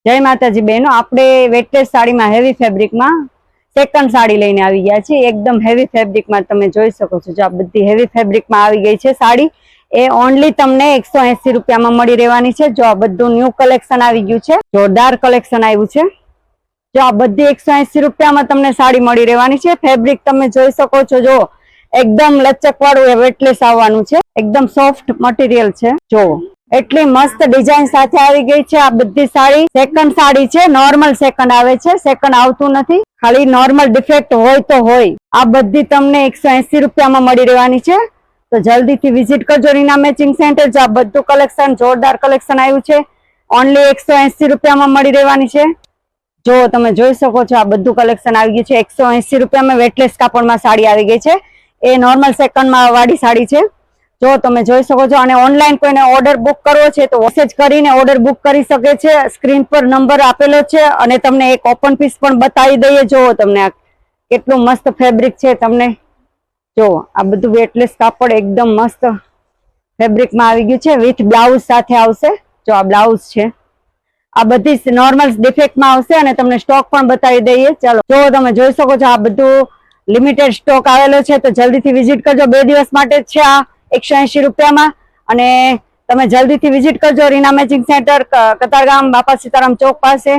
जय माताजी बहनों, आपणे वेटलेस साड़ी में हेवी फेब्रिक में सेकंड साड़ी लईने आवी गया छे। एकदम हेवी फेब्रिक में तमे जोई शको छो। जो आ बधी हेवी फेब्रिक में आवी गई छे साड़ी ए ओनली तमने 180 रुपया में मळी रहेवानी छे। जो आ बधुं न्यू कलेक्शन आवी गयुं छे, जोरदार कलेक्शन आव्युं छे। जो आ बधी 180 रुपया में तमने साड़ी मळी रहेवानी छे। फेब्रिक तमे जोई शको छो, जो एकदम लचक वाळुं वेटलेस आववानुं छे, एकदम सॉफ्ट मटीरियल छे। जो એટલી મસ્ત ડિઝાઇન સાથે આવી ગઈ છે આ બધી સાડી। સેકન્ડ સાડી છે, નોર્મલ સેકન્ડ આવે છે, સેકન્ડ આવતું નથી, ખાલી નોર્મલ ડિફેક્ટ હોય તો હોય। આ બધી તમને 180 રૂપિયામાં મળી રહેવાની છે। તો જલ્દીથી વિઝિટ કરજો રીના મેચિંગ સેન્ટર। જો આ બધું કલેક્શન જોરદાર કલેક્શન આવ્યું છે, ઓનલી 180 રૂપિયામાં મળી રહેવાની છે। જો તમે જોઈ શકો છો આ બધું કલેક્શન આવી ગયું છે। 180 રૂપિયામાં વેટલેસ કાપડમાં સાડી આવી ગઈ છે। એ નોર્મલ સેકન્ડમાં વાળી સાડી છે। जो તમે જોઈ શકો છો। અને ઓનલાઈન કોઈને ઓર્ડર બુક કરવો છે તો મેસેજ કરીને ઓર્ડર બુક કરી શકે છે। સ્ક્રીન પર નંબર આપેલો છે અને તમને એક ઓપન પીસ પણ બતાવી દઈએ। જો તમને આ કેટલું મસ્ત ફેબ્રિક છે। તમને જો આ બધું વેટલેસ કાપડ એકદમ મસ્ત ફેબ્રિકમાં આવી ગયું છે, વિથ બ્લાઉઝ સાથે આવશે। જો આ બ્લાઉઝ છે, આ બધી નોર્મલ ડિફેક્ટમાં આવશે અને તમને સ્ટોક પણ બતાવી દઈએ। ચાલો જો તમે જોઈ શકો છો આ બધું લિમિટેડ સ્ટોક આવેલો છે, તો જલ્દીથી વિઝિટ કરજો। 2 દિવસ માટે જ છે આ 180 રૂપિયામાં। અને તમે જલ્દીથી વિઝિટ કરજો રીના મેચિંગ સેન્ટર, કતારગામ બાપા સીતારામ ચોક પાસે।